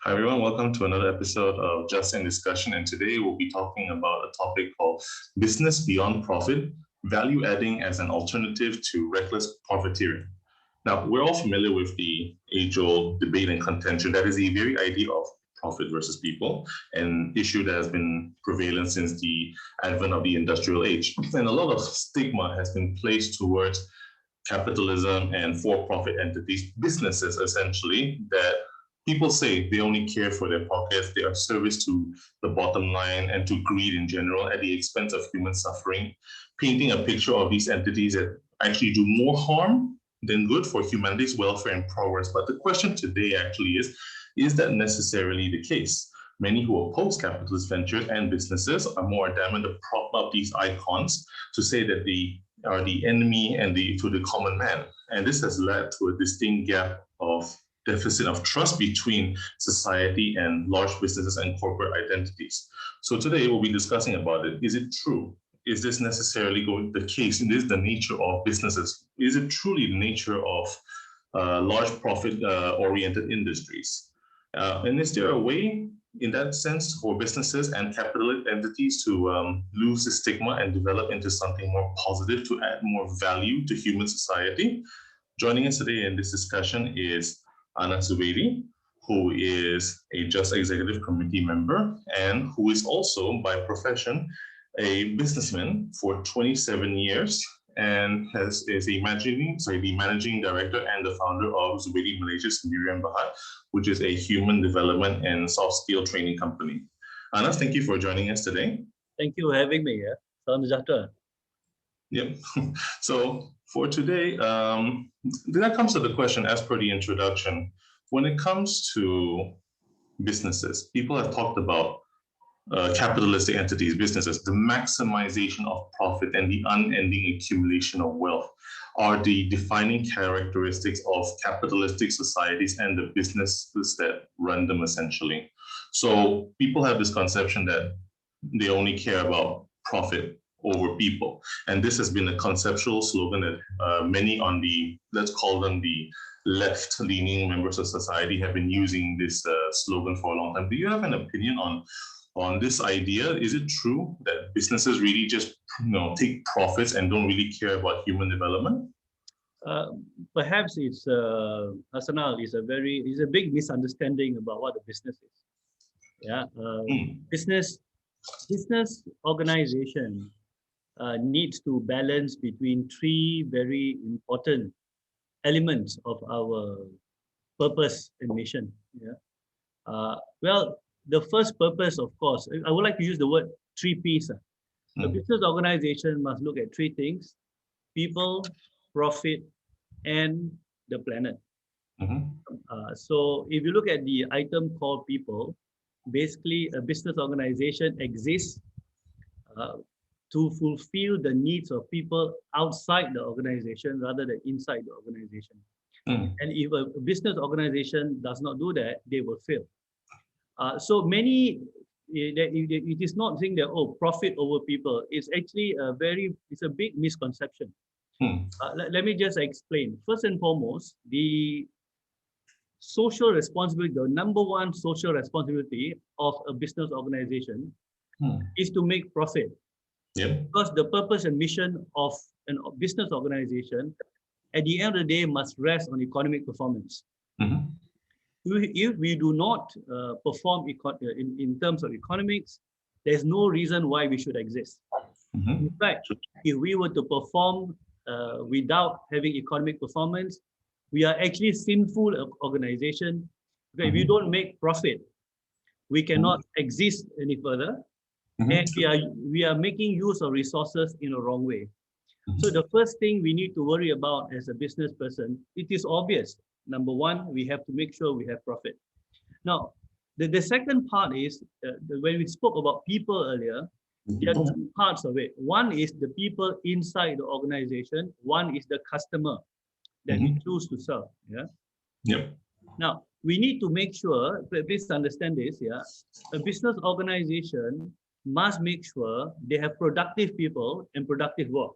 Hi everyone, welcome to another episode of Just in Discussion. And today we'll be talking about a topic called business beyond profit, value adding as an alternative to reckless profiteering. Now, we're all familiar with the age-old debate and contention that is the very idea of profit versus people, an issue that has been prevalent since the advent of the industrial age. And a lot of stigma has been placed towards capitalism and for-profit entities, businesses essentially, that people say they only care for their pockets, they are service to the bottom line and to greed in general at the expense of human suffering, painting a picture of these entities that actually do more harm than good for humanity's welfare and progress. But the question today actually is that necessarily the case? Many who oppose capitalist ventures and businesses are more adamant to prop up these icons to say that they are the enemy and to the common man. And this has led to a distinct gap of deficit of trust between society and large businesses and corporate identities. So today we'll be discussing about it. Is it true? Is this necessarily the case? And is the nature of businesses? Is it truly the nature of large profit oriented industries? And is there a way in that sense for businesses and capitalist entities to lose the stigma and develop into something more positive to add more value to human society? Joining us today in this discussion is Ana Zubaidi, who is a Just Executive Committee member and who is also by profession a businessman for 27 years and is the managing director and the founder of Zubaidi Malaysia Sendirian Berhad, which is a human development and soft skill training company. Anas, thank you for joining us today. Thank you for having me. Salam sejahtera. Yep. So for today, that comes to the question as per the introduction. When it comes to businesses, people have talked about capitalistic entities, businesses, the maximization of profit and the unending accumulation of wealth are the defining characteristics of capitalistic societies and the businesses that run them essentially. So people have this conception that they only care about profit over people. And this has been a conceptual slogan that many on the, let's call them the left-leaning members of society have been using this slogan for a long time. Do you have an opinion on this idea? Is it true that businesses really just take profits and don't really care about human development? Perhaps it's Hasanal is a big misunderstanding about what a business is. Yeah, business organization needs to balance between three very important elements of our purpose and mission. Yeah. Well, the first purpose, of course, I would like to use the word 3 Ps. A business organization must look at 3 things: people, profit, and the planet. So if you look at the item called people, basically a business organization exists to fulfill the needs of people outside the organization rather than inside the organization. And if a business organization does not do that, they will fail. So many, it is not saying that, oh, profit over people. It's actually it's a big misconception. Let me just explain. First and foremost, the social responsibility, the number one social responsibility of a business organization is to make profit. Because the purpose and mission of a business organization at the end of the day must rest on economic performance. If we do not perform in terms of economics, there's no reason why we should exist. In fact, if we were to perform without having economic performance, we are actually sinful organization. Because if we don't make profit, we cannot exist any further, and we are making use of resources in a wrong way. So the first thing we need to worry about as a business person, it is obvious. Number one, we have to make sure we have profit. Now, the second part is, when we spoke about people earlier, there are 2 parts of it. One is the people inside the organization. One is the customer that we choose to serve. Now, we need to make sure, please understand this, a business organization must make sure they have productive people and productive work.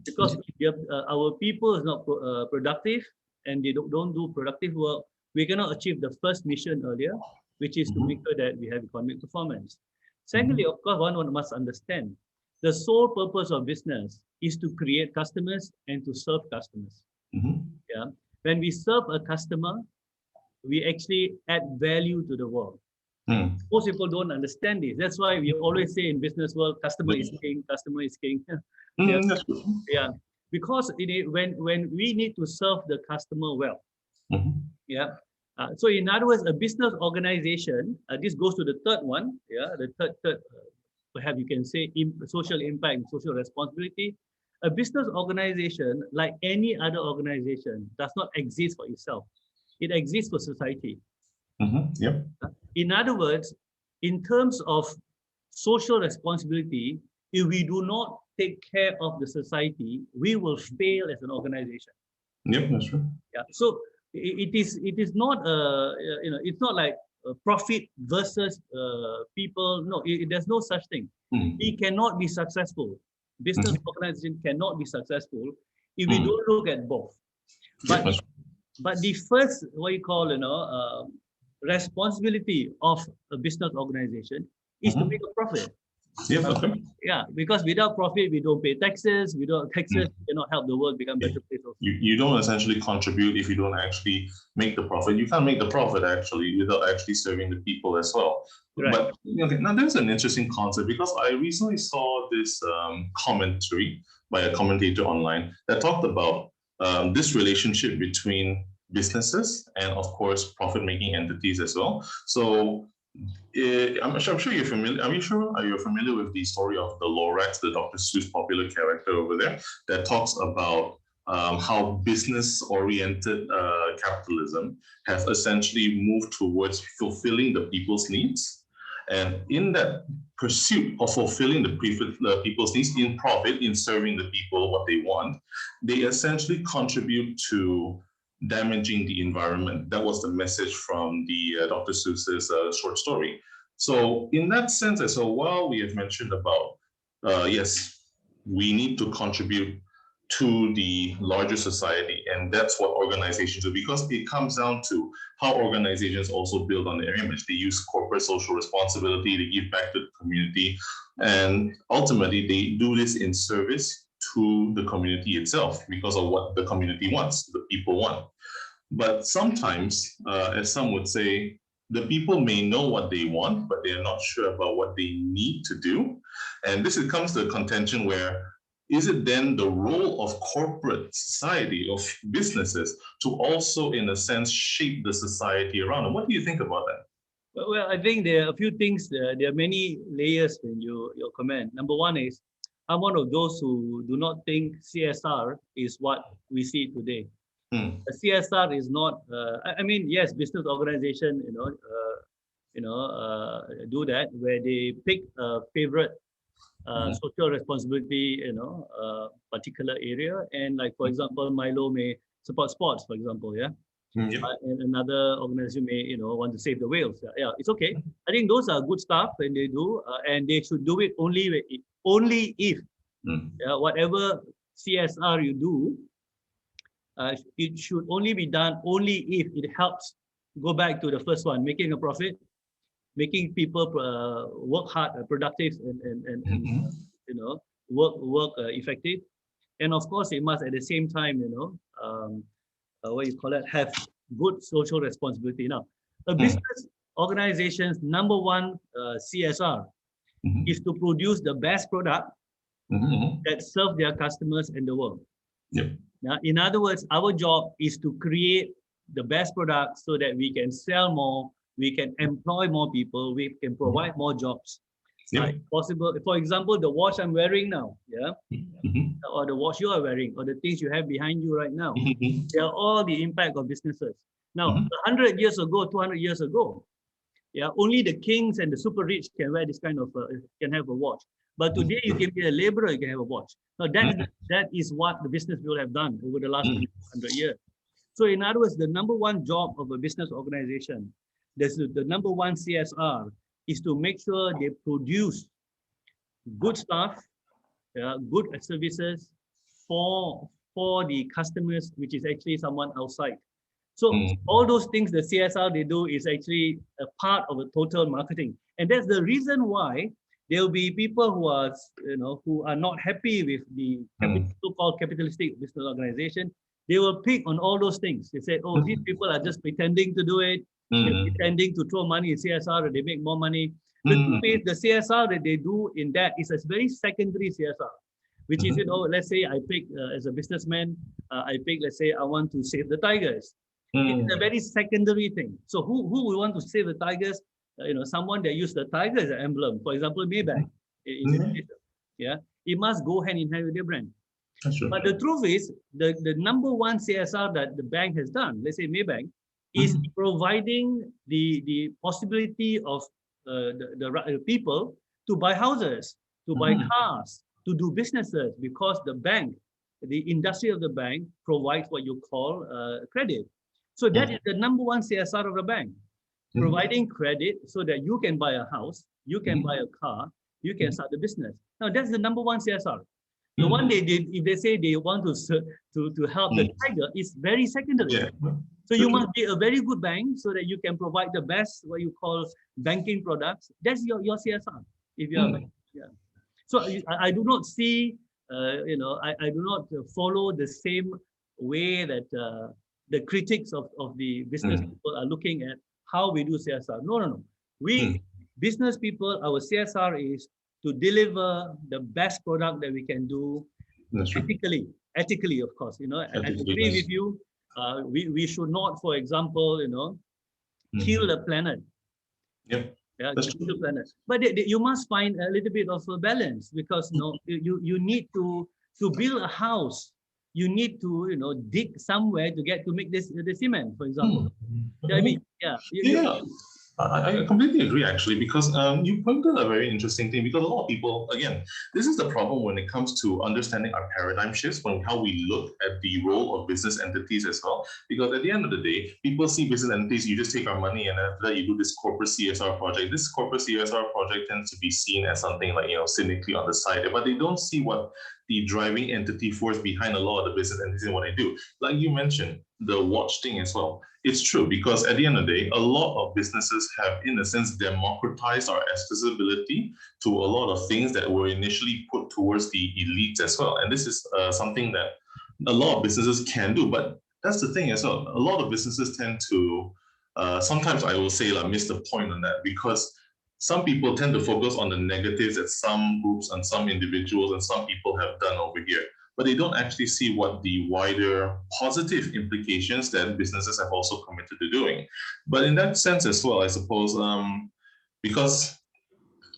Because if our people is not productive and they don't do productive work, we cannot achieve the first mission earlier, which is to make sure that we have economic performance. Secondly, of course, one must understand the sole purpose of business is to create customers and to serve customers. Yeah. When we serve a customer, we actually add value to the world. Most people don't understand this. That's why we always say in business world, customer is king, customer is king. Yeah. That's good. Yeah. Because when we need to serve the customer well. Yeah. So in other words, a business organization, this goes to the third one. Yeah. The third perhaps you can say social impact and social responsibility. A business organization, like any other organization, does not exist for itself. It exists for society. Yep. In other words, in terms of social responsibility, if we do not take care of the society, we will fail as an organization. Yep, that's true. Yeah. So it is not it's not like profit versus people. No, there's no such thing. We cannot be successful. Business organization cannot be successful if we don't look at both. But the first, what you call, responsibility of a business organization is to make a profit. Yeah, because without profit, we don't pay taxes. Without taxes, we cannot help the world become a better place. You don't essentially contribute if you don't actually make the profit. You can't make the profit actually without actually serving the people as well. Right. But now there's an interesting concept because I recently saw this commentary by a commentator online that talked about this relationship between businesses and, of course, profit-making entities as well. So I'm sure you're familiar. Are you familiar with the story of the Lorax, the Dr. Seuss popular character over there, that talks about how business-oriented capitalism has essentially moved towards fulfilling the people's needs, and in that pursuit of fulfilling the people's needs in profit, in serving the people what they want, they essentially contribute to damaging the environment. That was the message from the Dr. Seuss's short story. So in that sense, as well, while we have mentioned about, yes, we need to contribute to the larger society, and that's what organizations do, because it comes down to how organizations also build on their image. They use corporate social responsibility, they give back to the community, and ultimately they do this in service to the community itself because of what the community wants, the people want. But sometimes, as some would say, the people may know what they want, but they're not sure about what they need to do. And this comes to a contention where, is it then the role of corporate society, of businesses, to also, in a sense, shape the society around them? What do you think about that? Well, I think there are a few things, there are many layers in your comment. Number one is, I'm one of those who do not think CSR is what we see today. CSR is not, I mean, yes, business organization, do that, where they pick a favorite social responsibility, particular area. And like, for example, Milo may support sports, for example, yeah. And another organization may, want to save the whales. Yeah, it's okay. I think those are good stuff when they do, and they should do it only if whatever CSR you do, it should only be done only if it helps. Go back to the first one, making a profit, making people work hard, productive, and work effective. And of course, it must at the same time, have good social responsibility. Now, a business organization's number one CSR is to produce the best product that serve their customers and the world. Now, in other words, our job is to create the best product so that we can sell more, we can employ more people, we can provide more jobs. Possible. For example, the watch I'm wearing now, or the watch you are wearing, or the things you have behind you right now, they are all the impact of businesses. Now, 100 years ago, 200 years ago, only the kings and the super rich can wear this kind of, can have a watch. But today, you can be a laborer, you can have a watch. Now, that is what the business people have done over the last 100 years. So, in other words, the number one job of a business organization, the number one CSR, is to make sure they produce good stuff, good services for the customers, which is actually someone outside. So Mm. all those things the CSR they do is actually a part of the total marketing. And that's the reason why there will be people who are, who are not happy with the Mm. so-called capitalistic business organization. They will pick on all those things. They say, oh, these people are just pretending to do it. They're Mm. pretending to throw money in CSR and they make more money. The truth Mm. is the CSR that they do in that is a very secondary CSR, which is, let's say I pick as a businessman, I pick, let's say I want to save the tigers. It is a Mm. very secondary thing. So who would want to save the tigers? Someone that used the tiger as an emblem, for example, Maybank in Mm. Indonesia. Yeah, it must go hand in hand with their brand. That's true. But the truth is, the number one CSR that the bank has done, let's say Maybank, is providing the possibility of the people to buy houses, to buy cars, to do businesses, because the bank, the industry of the bank provides what you call credit. So that is the number one CSR of the bank, providing credit so that you can buy a house, you can buy a car, you can start a business. Now that's the number one CSR. The one they did, if they say they want to help the tiger, is very secondary. Yeah. So you must be a very good bank so that you can provide the best what you call banking products. That's your CSR. If you are, yeah. So I do not see, I do not follow the same way that the critics of the business people are looking at how we do CSR. No, no, no. We business people, our CSR is to deliver the best product that we can do That's true. ethically, of course. I Ethically, agree yes. with you. We should not, for example, kill the planet. Yep. Yeah, That's kill the true. planet. But you must find a little bit of a balance, because you need to build a house. You need to dig somewhere to get to make the cement, for example. Yeah, I mean, yeah, Yeah, I completely agree, actually, because you pointed out a very interesting thing. Because a lot of people, again, this is the problem when it comes to understanding our paradigm shifts, when how we look at the role of business entities as well. Because at the end of the day, people see business entities, you just take our money, and after that, you do this corporate CSR project. This corporate CSR project tends to be seen as something like, cynically on the side, but they don't see what the driving entity force behind a lot of the business entities and what they do. Like you mentioned, the watch thing as well. It's true, because at the end of the day, a lot of businesses have, in a sense, democratized our accessibility to a lot of things that were initially put towards the elites as well. And this is something that a lot of businesses can do. But that's the thing as well. A lot of businesses tend to, sometimes I will say, miss the point on that, because some people tend to focus on the negatives that some groups and some individuals and some people have done over here, but they don't actually see what the wider positive implications that businesses have also committed to doing. But in that sense as well, I suppose, because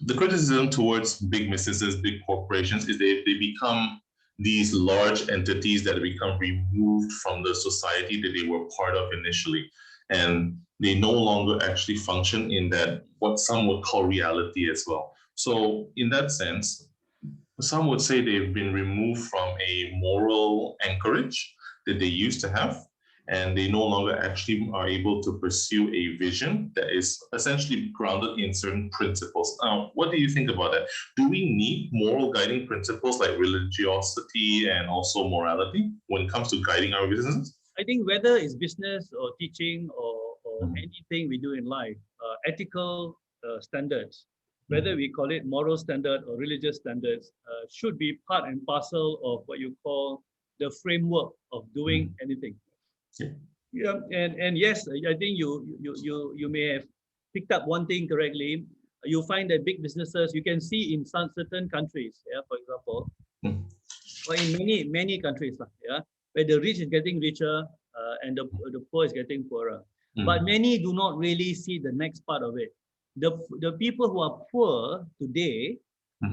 the criticism towards big businesses, big corporations, is they become these large entities that become removed from the society that they were part of initially. And they no longer actually function in that, what some would call reality as well. So in that sense, some would say they've been removed from a moral anchorage that they used to have, and they no longer actually are able to pursue a vision that is essentially grounded in certain principles. Now, what do you think about that? Do we need moral guiding principles like religiosity and also morality when it comes to guiding our businesses? I think whether it's business or teaching or anything we do in life, ethical standards, whether we call it moral standard or religious standards, should be part and parcel of what you call the framework of doing anything. Yeah, and yes, I think you may have picked up one thing correctly. You find that big businesses you can see in some certain countries, yeah, for example, or in many countries, yeah, where the rich is getting richer and the poor is getting poorer. But many do not really see the next part of it. The people who are poor today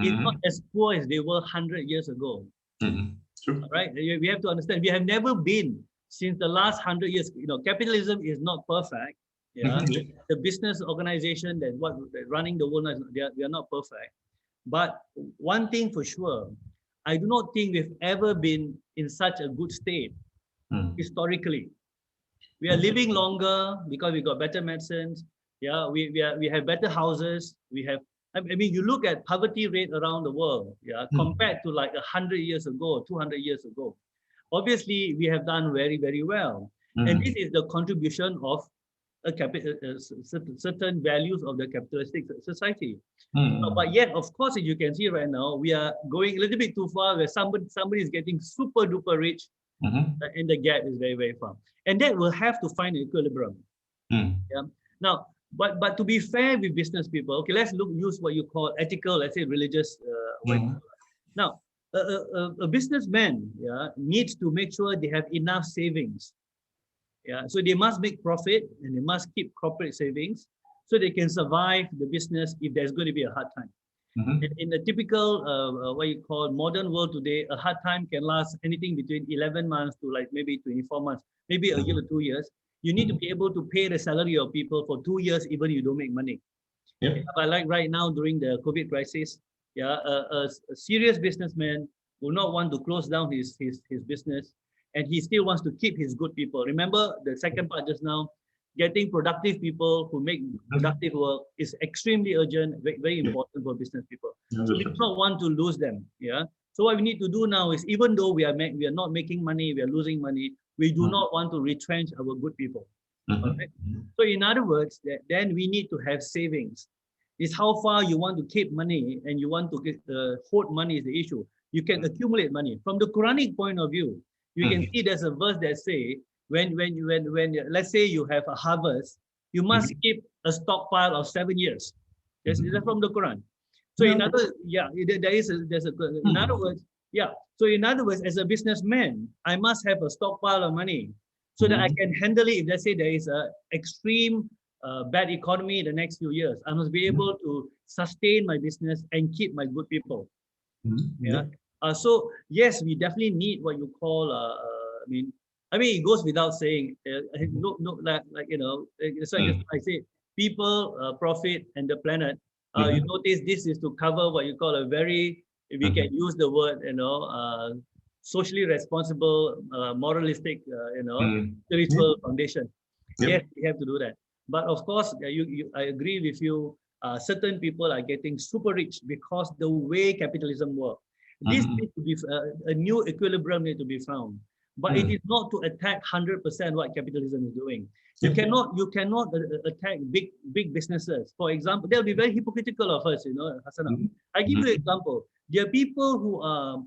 is not as poor as they were 100 years ago. True. Right? We have to understand, we have never been, since the last 100 years, capitalism is not perfect. Yeah, the business organization that running the world, they are not perfect. But one thing for sure, I do not think we've ever been in such a good state historically. We are living longer because we got better medicines. Yeah, we have better houses. We have, I mean, you look at poverty rate around the world, yeah, compared to like 100 years ago, 200 years ago. Obviously, we have done very, very well. And this is the contribution of certain values of the capitalistic society. But yet, of course, as you can see right now, we are going a little bit too far where somebody is getting super duper rich and the gap is very, very far. And that will have to find an equilibrium. Yeah. Now, but to be fair with business people, okay, let's use what you call ethical, let's say religious. Now, a businessman, yeah, needs to make sure they have enough savings. Yeah, so they must make profit and they must keep corporate savings so they can survive the business if there's going to be a hard time. In the typical, what you call modern world today, a hard time can last anything between 11 months to like maybe 24 months, maybe a year or 2 years. You need to be able to pay the salary of people for 2 years, even if you don't make money. Yep. Yeah, but like right now during the COVID crisis, yeah, a serious businessman will not want to close down his business, and he still wants to keep his good people. Remember the second part just now, getting productive people who make productive work is extremely urgent, very important for business people. So we do not want to lose them. Yeah. So what we need to do now is, even though we are not making money, we are losing money, we do not want to retrench our good people. Okay? So in other words, then we need to have savings. It's how far you want to keep money and you want to hold money is the issue. You can accumulate money. From the Quranic point of view, you can see there's a verse that say, when let's say you have a harvest, you must keep a stockpile of 7 years. That's from the Quran. So in other, in other words, yeah. So in other words, as a businessman, I must have a stockpile of money so that I can handle it. If let's say there is a extreme bad economy in the next few years, I must be able to sustain my business and keep my good people. Yeah. So yes, we definitely need what you call. I mean, it goes without saying. Like you know, it's like I say, people, profit, and the planet. You notice this is to cover what you call a very, if we can use the word, socially responsible, moralistic, spiritual foundation. Yes, we have to do that. But of course, I agree with you. Certain people are getting super rich because the way capitalism works. This needs to be a new equilibrium need to be found. But it is not to attack 100% what capitalism is doing. You cannot attack big businesses. For example, they'll be very hypocritical of us, Hassan. I give you an example. There are people who are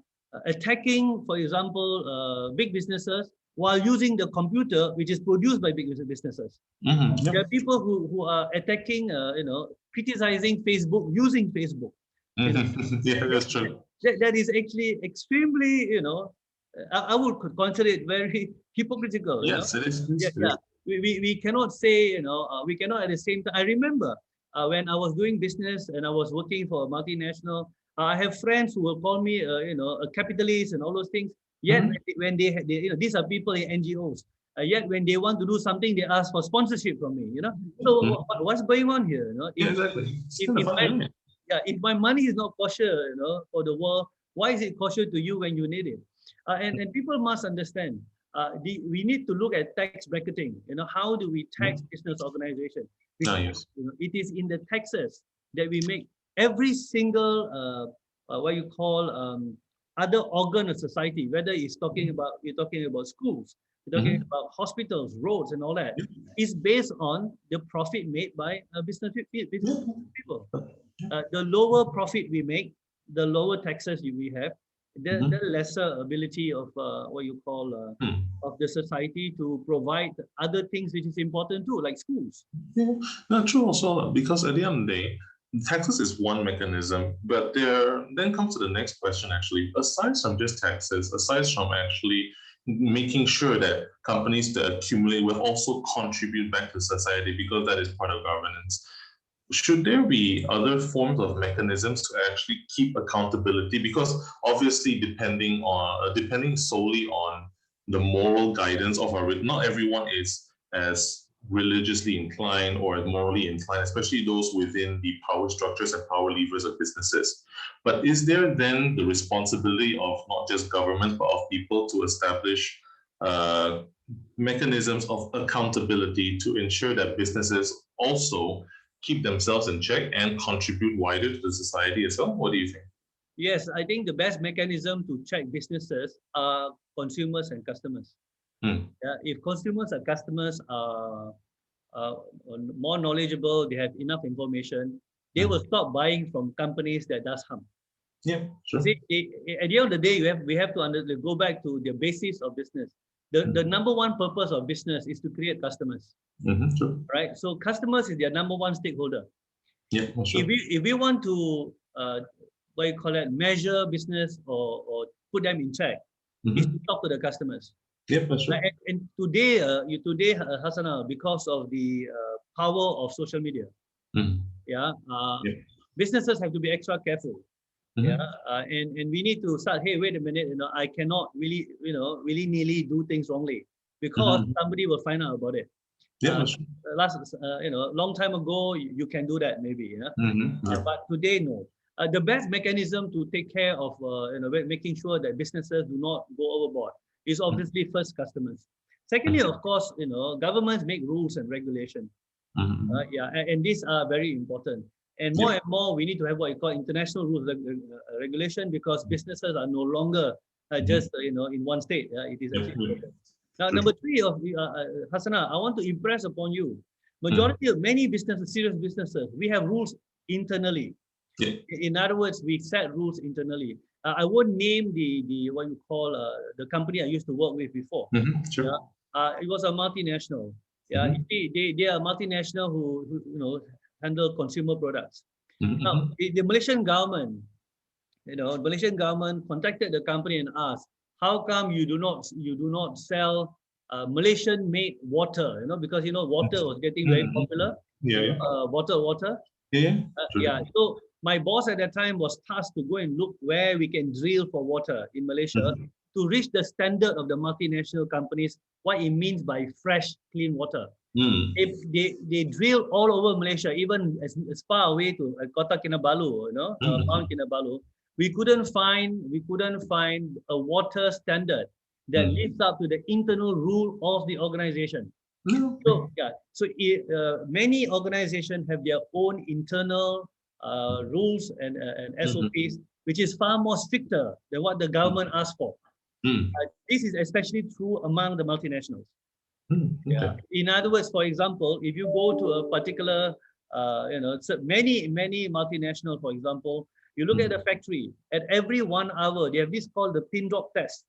attacking, for example, big businesses while using the computer, which is produced by big businesses. There are people who are attacking, criticizing Facebook using Facebook. Yeah, that's true. That is actually extremely, I would consider it very hypocritical. Yes, it is. Yeah. We cannot say, we cannot at the same time. I remember when I was doing business and I was working for a multinational, I have friends who will call me, a capitalist and all those things. Yet when they these are people in NGOs. Yet when they want to do something, they ask for sponsorship from me. So what's going on here? Exactly. If my money is not kosher, for the world, why is it kosher to you when you need it? And people must understand. We need to look at tax bracketing. How do we tax business organization? Because, it is in the taxes that we make every single what you call other organ of society, whether you're talking about schools, you're talking about hospitals, roads, and all that, is based on the profit made by business people. The lower profit we make, the lower taxes we have, the lesser ability of what you call of the society to provide other things which is important too, like schools. Yeah, not true also, because at the end of the day, taxes is one mechanism, but there then comes to the next question actually. Aside from just taxes, aside from actually making sure that companies that accumulate will also contribute back to society, because that is part of governance, should there be other forms of mechanisms to actually keep accountability? Because obviously, depending solely on the moral guidance of not everyone is as religiously inclined or morally inclined, especially those within the power structures and power levers of businesses. But is there then the responsibility of not just government, but of people to establish mechanisms of accountability to ensure that businesses also keep themselves in check and contribute wider to the society as well? What do you think? Yes, I think the best mechanism to check businesses are consumers and customers. Yeah, if consumers or customers are uh, more knowledgeable, they have enough information, they will stop buying from companies that does harm. Yeah, You sure. see, at the end of the day, we have to go back to the basis of business. The number one purpose of business is to create customers, Sure. right? So customers is their number one stakeholder. Yeah, If sure. we want to what you call it, measure business or put them in check, is to talk to the customers. Yeah, that's sure. And today, Hasana, because of the power of social media, yeah, Yeah. businesses have to be extra careful. Yeah, Mhm. and we need to start. Hey, wait a minute. I cannot really, willy nilly do things wrongly because Mhm. somebody will find out about it. Yeah, Uh, that's true. long time ago, you can do that maybe. Yeah, Yeah. but today, no. The best mechanism to take care of, making sure that businesses do not go overboard is obviously first customers. Secondly, of course, governments make rules and regulation. Yeah, and these are very important. Yeah. And more, we need to have what you call international rules regulation because businesses are no longer just in one state. It is Yeah. actually Yeah. global. Now, True. number three of Hasana, I want to impress upon you. Mm. Majority of many businesses, serious businesses, we have rules internally. Yeah. In other words, we set rules internally. I won't name the what you call the company I used to work with before. Sure. Yeah, it was a multinational. Yeah, you Mhm. see, they are multinational who handle consumer products. Now, Mhm. the Malaysian government, Malaysian government contacted the company and asked, how come you do not sell Malaysian-made water? Because water was getting very Mhm. popular. Yeah. Yeah. Bottled water. Yeah. Yeah. True. Yeah. So my boss at that time was tasked to go and look where we can drill for water in Malaysia Mhm. to reach the standard of the multinational companies, what it means by fresh, clean water. Mm. They drill all over Malaysia, even as far away to Kota Kinabalu, Mount Mhm. Kinabalu. We couldn't find a water standard that lives Mm. up to the internal rule of the organization. No. So yeah, so many organizations have their own internal rules and Mhm. SOPs, which is far more stricter than what the government asks for. Mm. This is especially true among the multinationals. Yeah. Okay. In other words, for example, if you go to a particular, so many multinational, for example, you look at the Mm. factory. At every 1 hour, they have this called the pin drop test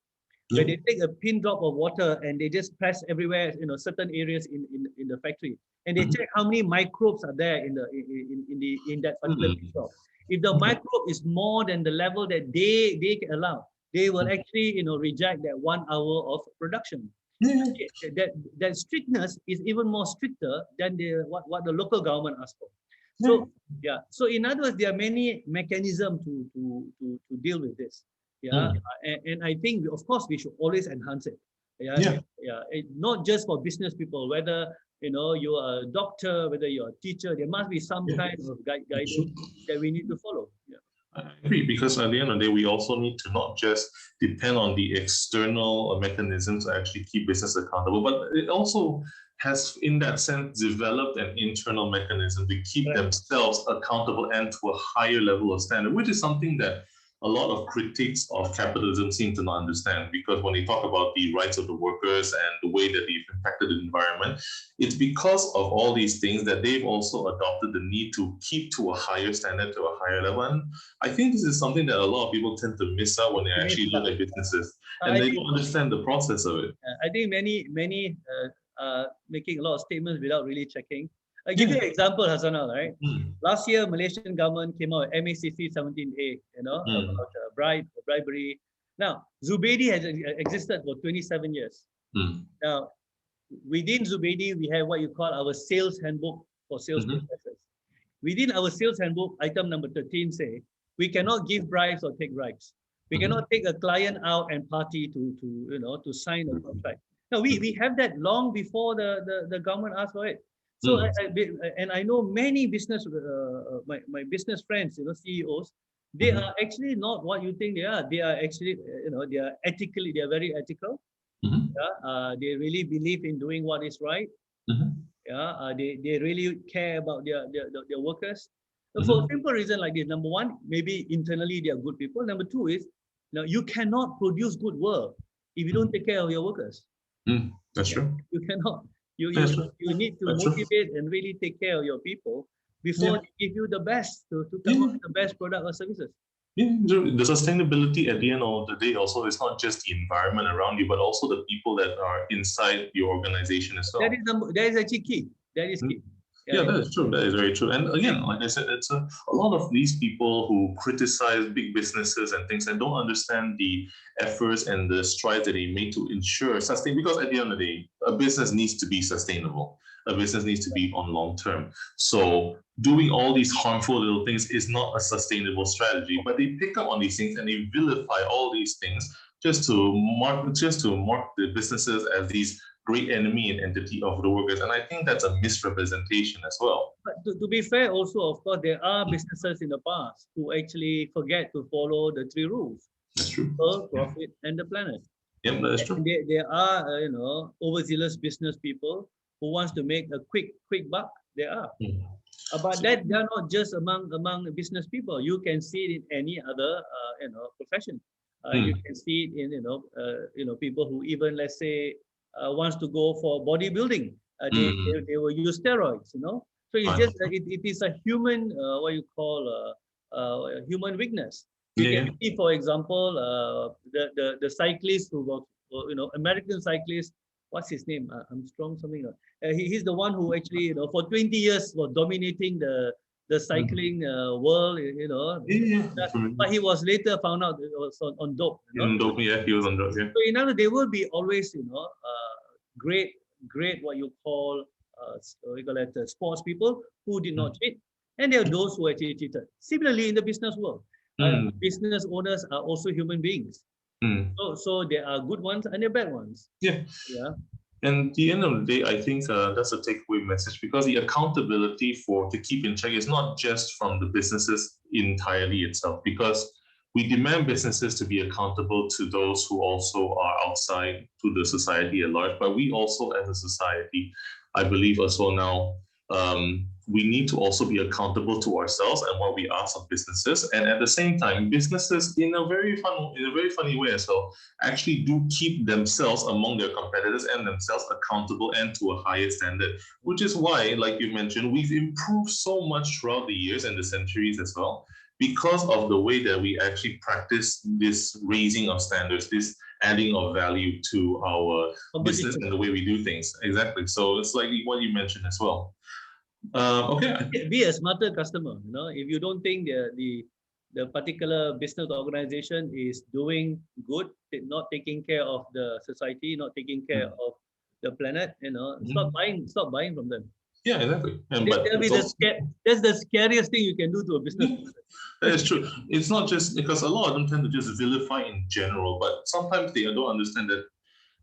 where Yeah. they take a pin drop of water and they just press everywhere, certain areas in the factory, and they Mhm. check how many microbes are there in that particular pin Mm. drop. If the Okay. microbe is more than the level that they can allow, they will Mm. actually reject that 1 hour of production. Yeah. That strictness is even more stricter than what the local government asks for. Yeah. So yeah, so in other words, there are many mechanisms to deal with this. Yeah, Mm. and I think of course we should always enhance it. Yeah, Yeah. yeah, not just for business people. Whether you are a doctor, whether you're a teacher, there must be some Yeah. kind of Sure. guidance that we need to follow. Yeah, I agree because at the end of the day, we also need to not just depend on the external mechanisms to actually keep business accountable, but it also has, in that sense, developed an internal mechanism to keep correct. themselves accountable and to a higher level of standard, which is something that a lot of critics of capitalism seem to not understand. Because when they talk about the rights of the workers and the way that they've impacted the environment, it's because of all these things that they've also adopted the need to keep to a higher standard, to a higher level. And I think this is something that a lot of people tend to miss out when they Yes, actually look at businesses and I they think don't understand the process of it. I think many making a lot of statements without really checking. I give you Yeah. an example, Hassanal, right? Mm, Last year, Malaysian government came out with MACC 17A, mm, about bribery. Now, Zubaidi has existed for 27 years. mm, Now, within Zubaidi, we have what you call our sales handbook for sales mhm, processes. Within our sales handbook, item number 13 say, we cannot give bribes or take bribes. We mhm, cannot take a client out and party to sign a contract. Now we mhm, have that long before the government asked for it. So mm, and I know many business my business friends, CEOs, they mhm, are actually not what you think they are. They are actually they are very ethical. mhm, Yeah, they really believe in doing what is right. mhm, Yeah, they really care about their workers. For a mhm. simple reason like this: number one, maybe internally they are good people. Number two is, now you cannot produce good work if you don't take care of your workers. That's Yeah. true. You cannot. You you That's true. you need to That's true. motivate and really take care of your people before Yeah. they give you the best to come Yeah. up with the best product or services. Yeah, the sustainability at the end of the day also is not just the environment around you, but also the people that are inside your organization as That well. is that is actually key. That is key. Yeah, Yeah. that is true. That is very true. And again, like I said, it's a lot of these people who criticize big businesses and things and don't understand the efforts and the strides that they make to ensure sustain. Because at the end of the day, a business needs to be sustainable. A business needs to be on long term. So doing all these harmful little things is not a sustainable strategy. But they pick up on these things and they vilify all these things just to mark the businesses as these great enemy and entity of the workers. And I think that's a misrepresentation as well. But to be fair, also, of course, there are businesses in the past who actually forget to follow the three rules: That's true. people, profit, and the planet. Yep, that is And true. there are, overzealous business people who wants to make a quick buck. There are. Mm. But that they're not just among business people. You can see it in any other, profession. You Mm. can see it in, people who even, let's say, wants to go for bodybuilding. Mm. They will use steroids, So it's Fine. just, it is a human, what you call, human weakness. You Yeah, can yeah. see, for example, the cyclist who was, American cyclist. What's his name? Armstrong something. He's the one who actually, for 20 years was dominating the Mm. cycling world. Yeah, yeah. But he was later found out it was on dope. Yeah, he was on drugs, yeah. So in other, there will be always, great, what you call, we call it sports people who did not cheat, and there are those who actually cheated. Similarly, in the business world, Mm. business owners are also human beings. Mm. So there are good ones and there are bad ones. Yeah. Yeah. And at the end of the day, I think that's a takeaway message because the accountability to keep in check is not just from the businesses entirely itself, because we demand businesses to be accountable to those who also are outside to the society at large. But we also, as a society, I believe also now, we need to also be accountable to ourselves and what we ask of businesses. And at the same time, businesses in a very funny way as well actually do keep themselves among their competitors and themselves accountable and to a higher standard, which is why, like you mentioned, we've improved so much throughout the years and the centuries as well, because of the way that we actually practice this raising of standards, this adding of value to our business and the way we do things. Exactly. So it's like what you mentioned as well. Okay. Be a smarter customer. If you don't think the particular business organization is doing good, not taking care of the society, not taking care of the planet, stop buying from them. Yeah, exactly. And but That'll be that's the scariest thing you can do to a business person. that is true. It's not just because a lot of them tend to just vilify in general, but sometimes they don't understand that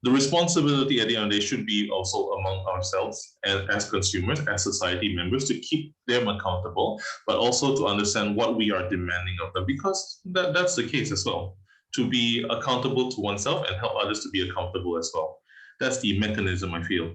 the responsibility at the end of the day should be also among ourselves and as consumers, as society members, to keep them accountable, but also to understand what we are demanding of them, because that's the case as well. To be accountable to oneself and help others to be accountable as well. That's the mechanism, I feel.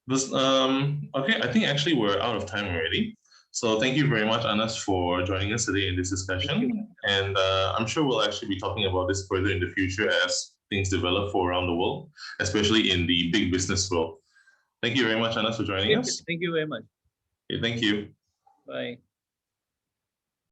Okay, I think actually we're out of time already. So thank you very much, Anas, for joining us today in this discussion. And I'm sure we'll actually be talking about this further in the future as things develop for around the world, especially in the big business world. Thank you very much, Anas, for joining us. Thank you very much. Okay, thank you. Bye.